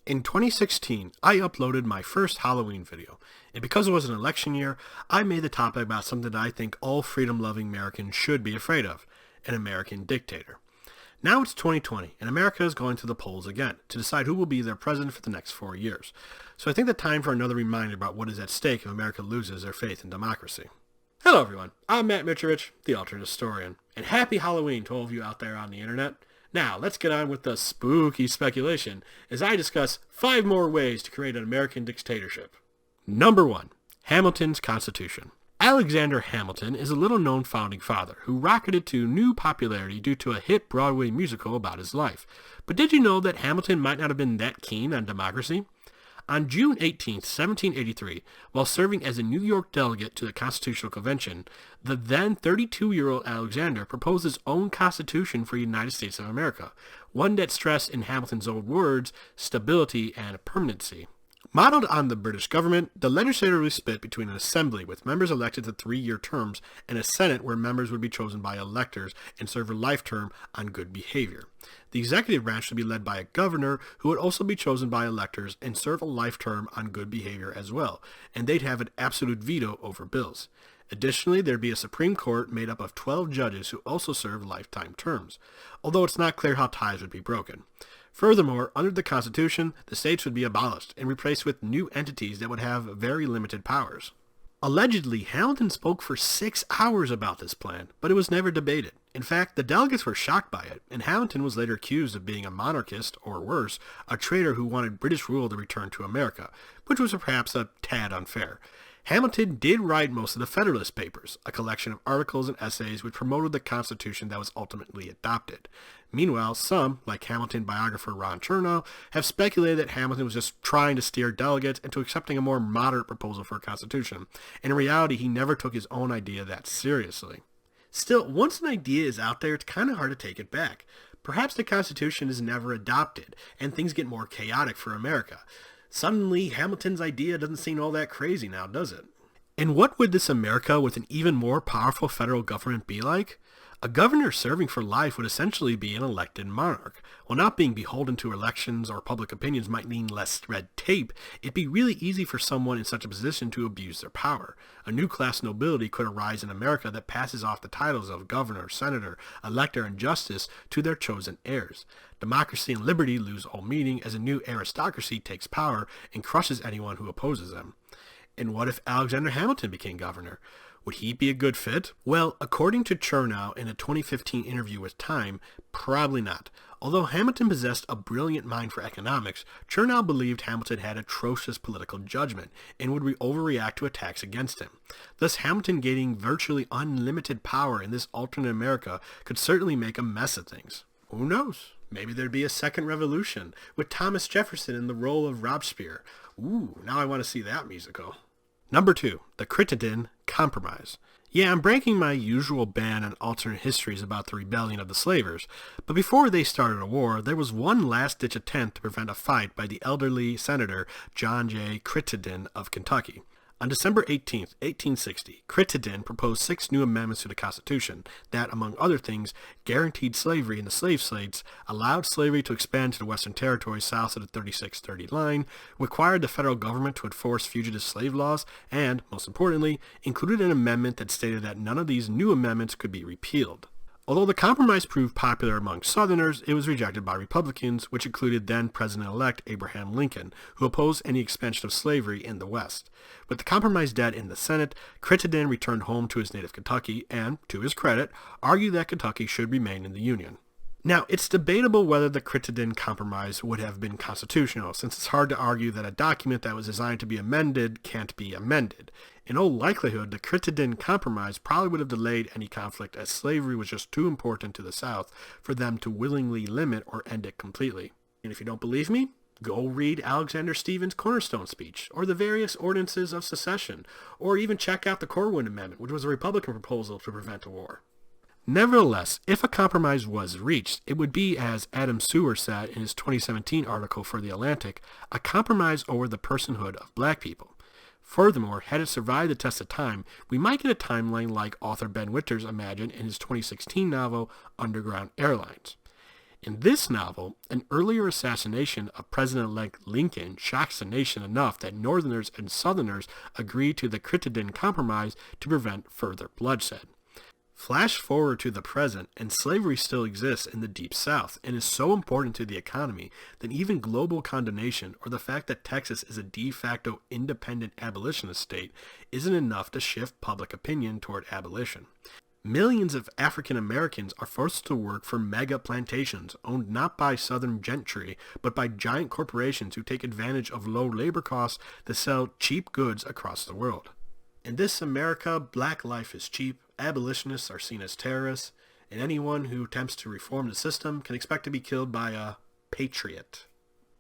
In 2016, I uploaded my first Halloween video, and because it was an election year, I made the topic about something that I think all freedom-loving Americans should be afraid of, an American dictator. Now it's 2020, and America is going to the polls again to decide who will be their president for the next 4 years. So I think the time for another reminder about what is at stake if America loses their faith in democracy. Hello everyone, I'm Matt Mitrovich, the alternate historian, and happy Halloween to all of you out there on the internet. Now, let's get on with the spooky speculation as I discuss 5 more ways to create an American dictatorship. Number 1. Hamilton's Constitution. Alexander Hamilton is a little-known founding father who rocketed to new popularity due to a hit Broadway musical about his life. But did you know that Hamilton might not have been that keen on democracy? On June 18, 1783, while serving as a New York delegate to the Constitutional Convention, the then 32-year-old Alexander proposed his own constitution for the United States of America, one that stressed, in Hamilton's own words, stability and permanency. Modeled on the British government, the legislature was split between an assembly with members elected to 3-year terms and a senate where members would be chosen by electors and serve a life term on good behavior. The executive branch would be led by a governor who would also be chosen by electors and serve a life term on good behavior as well, and they'd have an absolute veto over bills. Additionally, there'd be a Supreme Court made up of 12 judges who also serve lifetime terms, although it's not clear how ties would be broken. Furthermore, under the Constitution, the states would be abolished and replaced with new entities that would have very limited powers. Allegedly, Hamilton spoke for 6 hours about this plan, but it was never debated. In fact, the delegates were shocked by it, and Hamilton was later accused of being a monarchist, or worse, a traitor who wanted British rule to return to America, which was perhaps a tad unfair. Hamilton did write most of the Federalist Papers, a collection of articles and essays which promoted the Constitution that was ultimately adopted. Meanwhile, some, like Hamilton biographer Ron Chernow, have speculated that Hamilton was just trying to steer delegates into accepting a more moderate proposal for a constitution, and in reality he never took his own idea that seriously. Still, once an idea is out there, it's kind of hard to take it back. Perhaps the Constitution is never adopted, and things get more chaotic for America. Suddenly, Hamilton's idea doesn't seem all that crazy now, does it? And what would this America with an even more powerful federal government be like? A governor serving for life would essentially be an elected monarch. While not being beholden to elections or public opinions might mean less red tape, it'd be really easy for someone in such a position to abuse their power. A new class nobility could arise in America that passes off the titles of governor, senator, elector, and justice to their chosen heirs. Democracy and liberty lose all meaning as a new aristocracy takes power and crushes anyone who opposes them. And what if Alexander Hamilton became governor? Would he be a good fit? Well, according to Chernow in a 2015 interview with Time, probably not. Although Hamilton possessed a brilliant mind for economics, Chernow believed Hamilton had atrocious political judgment and would overreact to attacks against him. Thus, Hamilton gaining virtually unlimited power in this alternate America could certainly make a mess of things. Who knows? Maybe there'd be a second revolution, with Thomas Jefferson in the role of Robespierre. Ooh, now I want to see that musical. Number 2. The Crittenden Compromise. Yeah, I'm breaking my usual ban on alternate histories about the rebellion of the slavers, but before they started a war, there was one last-ditch attempt to prevent a fight by the elderly Senator John J. Crittenden of Kentucky. On December 18, 1860, Crittenden proposed 6 new amendments to the Constitution that, among other things, guaranteed slavery in the slave states, allowed slavery to expand to the western territories south of the 36-30 line, required the federal government to enforce fugitive slave laws, and, most importantly, included an amendment that stated that none of these new amendments could be repealed. Although the compromise proved popular among Southerners, it was rejected by Republicans, which included then-President-elect Abraham Lincoln, who opposed any expansion of slavery in the West. With the compromise dead in the Senate, Crittenden returned home to his native Kentucky and, to his credit, argued that Kentucky should remain in the Union. Now, it's debatable whether the Crittenden Compromise would have been constitutional, since it's hard to argue that a document that was designed to be amended can't be amended. In all likelihood, the Crittenden Compromise probably would have delayed any conflict, as slavery was just too important to the South for them to willingly limit or end it completely. And if you don't believe me, go read Alexander Stephens' Cornerstone speech, or the various ordinances of secession, or even check out the Corwin Amendment, which was a Republican proposal to prevent a war. Nevertheless, if a compromise was reached, it would be, as Adam Sewer said in his 2017 article for The Atlantic, a compromise over the personhood of black people. Furthermore, had it survived the test of time, we might get a timeline like author Ben Witters imagined in his 2016 novel Underground Airlines. In this novel, an earlier assassination of President-elect Lincoln shocks the nation enough that Northerners and Southerners agree to the Crittenden Compromise to prevent further bloodshed. Flash forward to the present, and slavery still exists in the Deep South and is so important to the economy that even global condemnation or the fact that Texas is a de facto independent abolitionist state isn't enough to shift public opinion toward abolition. Millions of African Americans are forced to work for mega plantations owned not by Southern gentry, but by giant corporations who take advantage of low labor costs to sell cheap goods across the world. In this America, black life is cheap, abolitionists are seen as terrorists, and anyone who attempts to reform the system can expect to be killed by a patriot.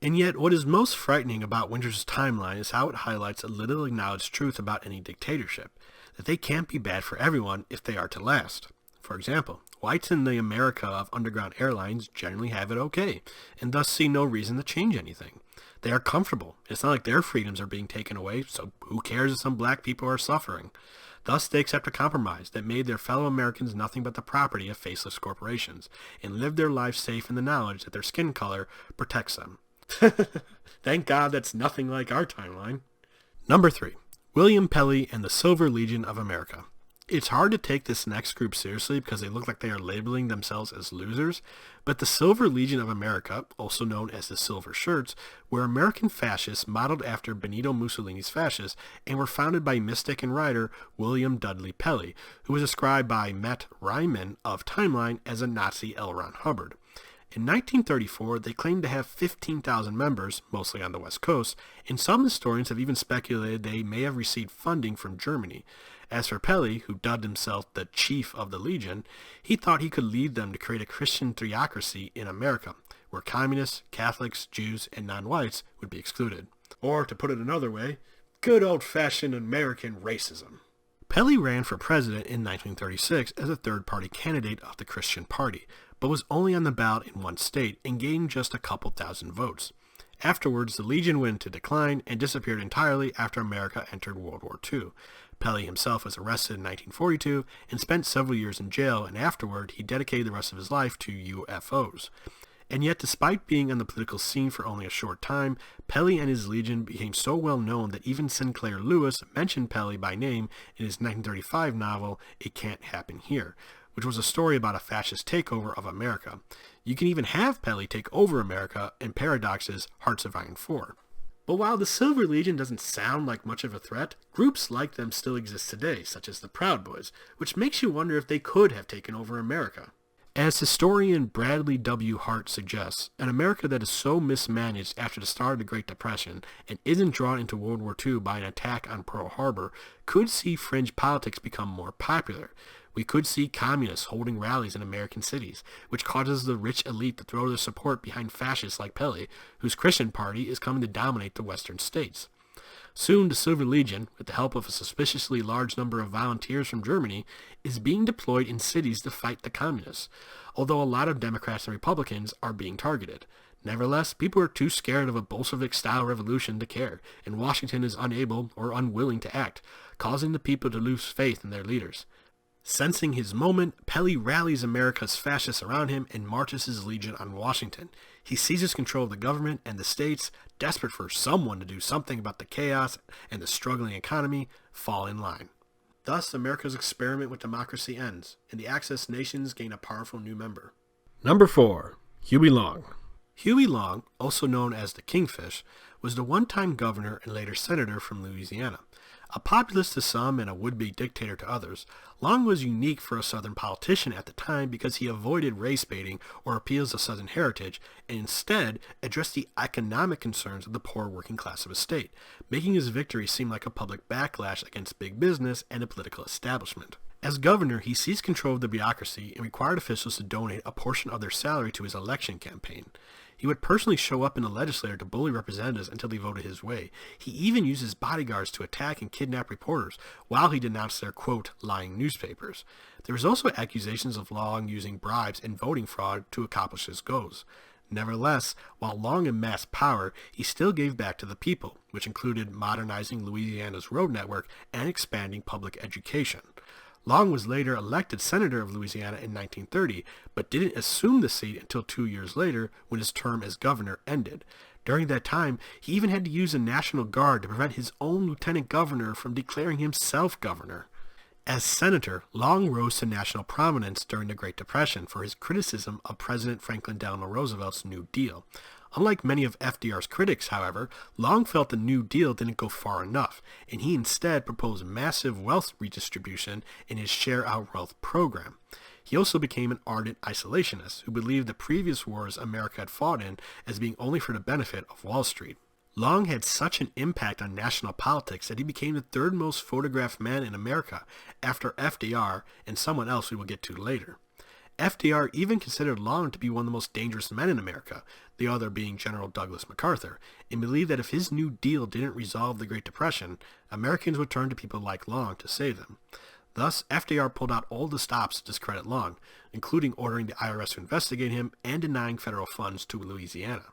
And yet, what is most frightening about Winter's timeline is how it highlights a little acknowledged truth about any dictatorship, that they can't be bad for everyone if they are to last. For example, whites in the America of underground airlines generally have it okay, and thus see no reason to change anything. They are comfortable. It's not like their freedoms are being taken away, so who cares if some black people are suffering? Thus, they accept a compromise that made their fellow Americans nothing but the property of faceless corporations, and live their lives safe in the knowledge that their skin color protects them. Thank God that's nothing like our timeline. Number 3. William Pelley and the Silver Legion of America. It's hard to take this next group seriously because they look like they are labeling themselves as losers, but the Silver Legion of America, also known as the Silver Shirts, were American fascists modeled after Benito Mussolini's fascists and were founded by mystic and writer William Dudley Pelley, who was described by Matt Ryman of Timeline as a Nazi L. Ron Hubbard. In 1934, they claimed to have 15,000 members, mostly on the West Coast, and some historians have even speculated they may have received funding from Germany. As for Pelley, who dubbed himself the chief of the Legion, he thought he could lead them to create a Christian theocracy in America, where communists, Catholics, Jews, and non-whites would be excluded. Or, to put it another way, good old-fashioned American racism. Pelley ran for president in 1936 as a third-party candidate of the Christian Party, but was only on the ballot in one state and gained just a couple thousand votes. Afterwards, the Legion went into decline and disappeared entirely after America entered World War II. Pelley himself was arrested in 1942 and spent several years in jail, and afterward he dedicated the rest of his life to UFOs. And yet, despite being on the political scene for only a short time, Pelley and his Legion became so well known that even Sinclair Lewis mentioned Pelley by name in his 1935 novel, It Can't Happen Here, which was a story about a fascist takeover of America. You can even have Pelley take over America in Paradox's Hearts of Iron 4. But while the Silver Legion doesn't sound like much of a threat, groups like them still exist today, such as the Proud Boys, which makes you wonder if they could have taken over America. As historian Bradley W. Hart suggests, an America that is so mismanaged after the start of the Great Depression and isn't drawn into World War II by an attack on Pearl Harbor could see fringe politics become more popular. We could see communists holding rallies in American cities, which causes the rich elite to throw their support behind fascists like Pelley, whose Christian party is coming to dominate the western states. Soon, the Silver Legion, with the help of a suspiciously large number of volunteers from Germany, is being deployed in cities to fight the communists, although a lot of Democrats and Republicans are being targeted. Nevertheless, people are too scared of a Bolshevik-style revolution to care, and Washington is unable or unwilling to act, causing the people to lose faith in their leaders. Sensing his moment, Pelley rallies America's fascists around him and marches his legion on Washington. He seizes control of the government and the states, desperate for someone to do something about the chaos and the struggling economy, fall in line. Thus, America's experiment with democracy ends, and the Axis nations gain a powerful new member. Number 4. Huey Long. Huey Long, also known as the Kingfish, was the one-time governor and later senator from Louisiana. A populist to some and a would-be dictator to others, Long was unique for a Southern politician at the time because he avoided race baiting or appeals to Southern heritage and instead addressed the economic concerns of the poor working class of his state, making his victory seem like a public backlash against big business and the political establishment. As governor, he seized control of the bureaucracy and required officials to donate a portion of their salary to his election campaign. He would personally show up in the legislature to bully representatives until they voted his way. He even used his bodyguards to attack and kidnap reporters while he denounced their, quote, lying newspapers. There was also accusations of Long using bribes and voting fraud to accomplish his goals. Nevertheless, while Long amassed power, he still gave back to the people, which included modernizing Louisiana's road network and expanding public education. Long was later elected senator of Louisiana in 1930, but didn't assume the seat until 2 years later when his term as governor ended. During that time, he even had to use the National Guard to prevent his own lieutenant governor from declaring himself governor. As senator, Long rose to national prominence during the Great Depression for his criticism of President Franklin Delano Roosevelt's New Deal. Unlike many of FDR's critics, however, Long felt the New Deal didn't go far enough, and he instead proposed massive wealth redistribution in his Share Our Wealth program. He also became an ardent isolationist who believed the previous wars America had fought in as being only for the benefit of Wall Street. Long had such an impact on national politics that he became the third most photographed man in America after FDR and someone else we will get to later. FDR even considered Long to be one of the most dangerous men in America, the other being General Douglas MacArthur, and believed that if his New Deal didn't resolve the Great Depression, Americans would turn to people like Long to save them. Thus, FDR pulled out all the stops to discredit Long, including ordering the IRS to investigate him and denying federal funds to Louisiana.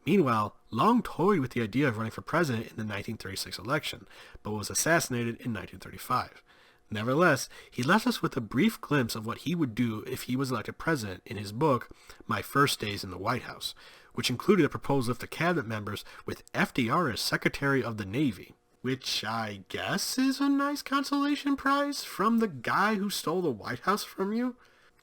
Meanwhile, Long toyed with the idea of running for president in the 1936 election, but was assassinated in 1935. Nevertheless, he left us with a brief glimpse of what he would do if he was elected president in his book, My First Days in the White House, which included a proposal of the cabinet members with FDR as Secretary of the Navy, which I guess is a nice consolation prize from the guy who stole the White House from you.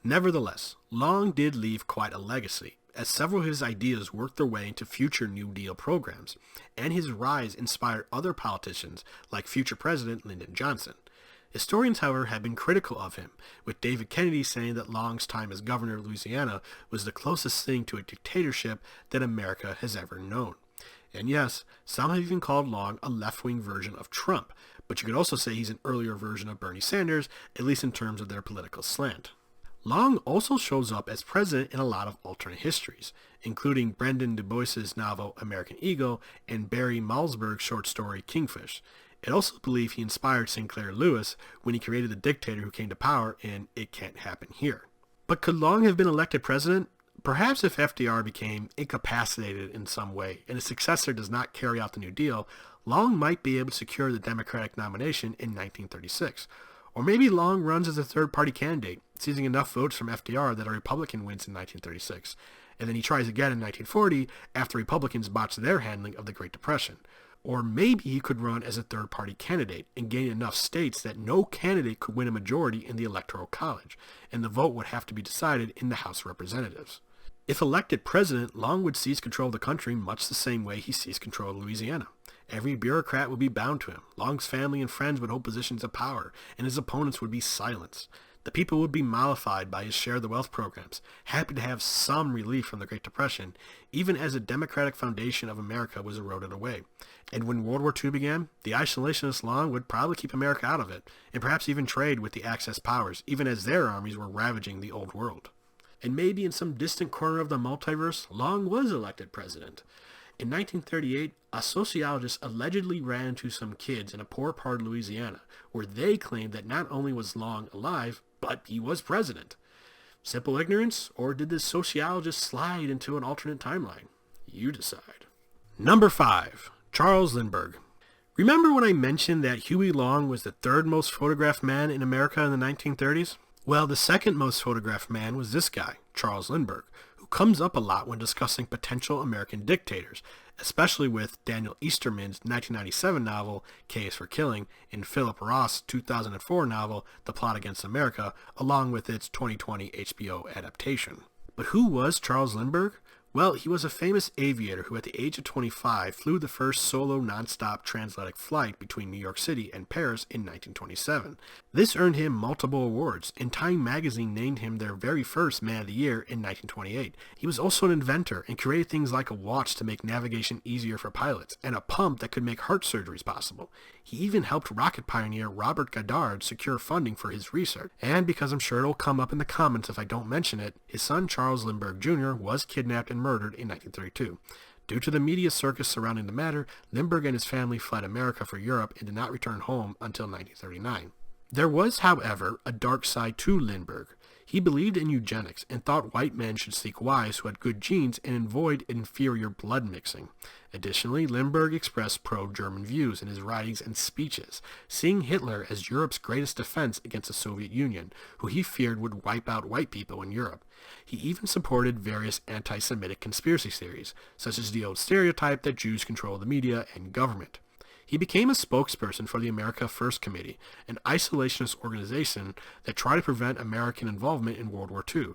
Nevertheless, Long did leave quite a legacy, as several of his ideas worked their way into future New Deal programs, and his rise inspired other politicians like future President Lyndon Johnson. Historians, however, have been critical of him, with David Kennedy saying that Long's time as governor of Louisiana was the closest thing to a dictatorship that America has ever known. And yes, some have even called Long a left-wing version of Trump, but you could also say he's an earlier version of Bernie Sanders, at least in terms of their political slant. Long also shows up as president in a lot of alternate histories, including Brendan Du Bois's novel American Eagle and Barry Malzberg's short story Kingfish. It also believed he inspired Sinclair Lewis when he created the dictator who came to power in It Can't Happen Here. But could Long have been elected president? Perhaps if FDR became incapacitated in some way and his successor does not carry out the New Deal, Long might be able to secure the Democratic nomination in 1936. Or maybe Long runs as a third-party candidate, seizing enough votes from FDR that a Republican wins in 1936. And then he tries again in 1940 after Republicans botch their handling of the Great Depression. Or maybe he could run as a third-party candidate and gain enough states that no candidate could win a majority in the Electoral College, and the vote would have to be decided in the House of Representatives. If elected president, Long would seize control of the country much the same way he seized control of Louisiana. Every bureaucrat would be bound to him. Long's family and friends would hold positions of power, and his opponents would be silenced. The people would be mollified by his Share the Wealth programs, happy to have some relief from the Great Depression, even as the democratic foundation of America was eroded away. And when World War II began, the isolationist Long would probably keep America out of it, and perhaps even trade with the Axis powers, even as their armies were ravaging the Old World. And maybe in some distant corner of the multiverse, Long was elected president. In 1938, a sociologist allegedly ran into some kids in a poor part of Louisiana, where they claimed that not only was Long alive, but he was president. Simple ignorance, or did this sociologist slide into an alternate timeline? You decide. Number 5. Charles Lindbergh. Remember when I mentioned that Huey Long was the third most photographed man in America in the 1930s? Well, the second most photographed man was this guy, Charles Lindbergh, who comes up a lot when discussing potential American dictators, especially with Daniel Easterman's 1997 novel, K is for Killing, and Philip Roth's 2004 novel, The Plot Against America, along with its 2020 HBO adaptation. But who was Charles Lindbergh? Well, he was a famous aviator who at the age of 25 flew the first solo non-stop transatlantic flight between New York City and Paris in 1927. This earned him multiple awards, and Time magazine named him their very first Man of the Year in 1928. He was also an inventor and created things like a watch to make navigation easier for pilots, and a pump that could make heart surgeries possible. He even helped rocket pioneer Robert Goddard secure funding for his research. And because I'm sure it'll come up in the comments if I don't mention it, his son Charles Lindbergh Jr. was kidnapped and murdered in 1932. Due to the media circus surrounding the matter, Lindbergh and his family fled America for Europe and did not return home until 1939. There was, however, a dark side to Lindbergh. He believed in eugenics and thought white men should seek wives who had good genes and avoid inferior blood mixing. Additionally, Lindbergh expressed pro-German views in his writings and speeches, seeing Hitler as Europe's greatest defense against the Soviet Union, who he feared would wipe out white people in Europe. He even supported various anti-Semitic conspiracy theories, such as the old stereotype that Jews control the media and government. He became a spokesperson for the America First Committee, an isolationist organization that tried to prevent American involvement in World War II,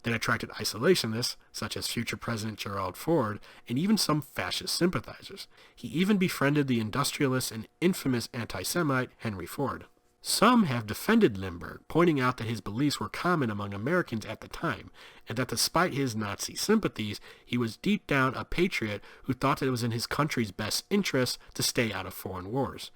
that attracted isolationists, such as future President Gerald Ford, and even some fascist sympathizers. He even befriended the industrialist and infamous anti-Semite Henry Ford. Some have defended Lindbergh, pointing out that his beliefs were common among Americans at the time, and that despite his Nazi sympathies, he was deep down a patriot who thought that it was in his country's best interest to stay out of foreign wars.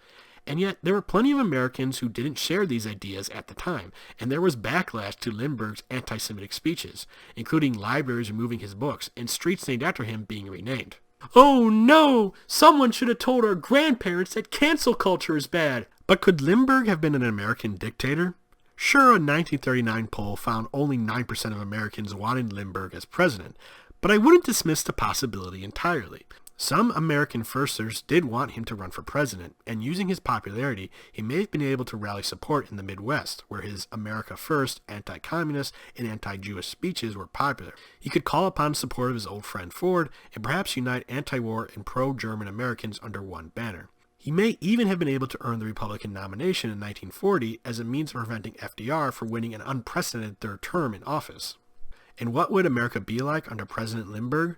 And yet, there were plenty of Americans who didn't share these ideas at the time, and there was backlash to Lindbergh's anti-Semitic speeches, including libraries removing his books and streets named after him being renamed. Oh no! Someone should have told our grandparents that cancel culture is bad! But could Lindbergh have been an American dictator? Sure, a 1939 poll found only 9% of Americans wanted Lindbergh as president, but I wouldn't dismiss the possibility entirely. Some American firsters did want him to run for president, and using his popularity, he may have been able to rally support in the Midwest, where his America First, anti-communist, and anti-Jewish speeches were popular. He could call upon the support of his old friend Ford, and perhaps unite anti-war and pro-German Americans under one banner. He may even have been able to earn the Republican nomination in 1940 as a means of preventing FDR from winning an unprecedented third term in office. And what would America be like under President Lindbergh?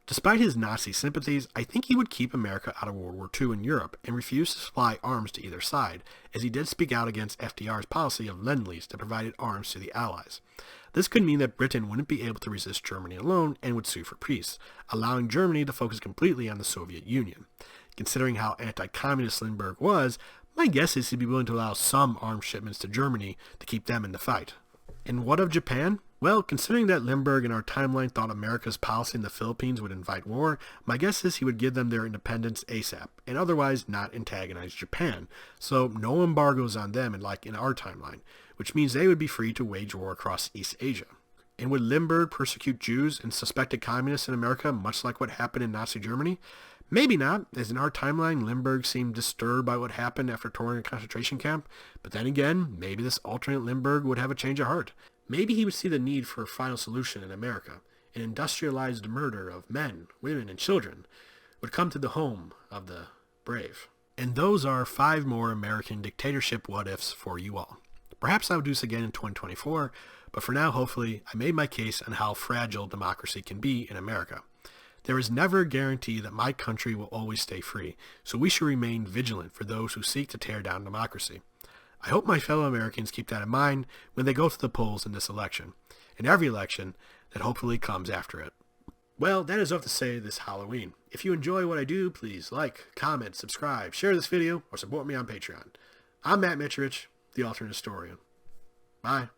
Despite his Nazi sympathies, I think he would keep America out of World War II in Europe and refuse to supply arms to either side, as he did speak out against FDR's policy of Lend-Lease that provided arms to the Allies. This could mean that Britain wouldn't be able to resist Germany alone and would sue for peace, allowing Germany to focus completely on the Soviet Union. Considering how anti-communist Lindbergh was, my guess is he'd be willing to allow some arms shipments to Germany to keep them in the fight. And what of Japan? Well, considering that Lindbergh in our timeline thought America's policy in the Philippines would invite war, my guess is he would give them their independence ASAP, and otherwise not antagonize Japan, so no embargoes on them like in our timeline, which means they would be free to wage war across East Asia. And would Lindbergh persecute Jews and suspected communists in America, much like what happened in Nazi Germany? Maybe not, as in our timeline, Lindbergh seemed disturbed by what happened after touring a concentration camp, but then again, maybe this alternate Lindbergh would have a change of heart. Maybe he would see the need for a final solution in America. An industrialized murder of men, women, and children would come to the home of the brave. And those are 5 more American dictatorship what-ifs for you all. Perhaps I'll do this again in 2024, but for now, hopefully, I made my case on how fragile democracy can be in America. There is never a guarantee that my country will always stay free, so we should remain vigilant for those who seek to tear down democracy. I hope my fellow Americans keep that in mind when they go to the polls in this election, and every election that hopefully comes after it. Well, that is all to say this Halloween. If you enjoy what I do, please like, comment, subscribe, share this video, or support me on Patreon. I'm Matt Mitrich, the alternate historian. Bye.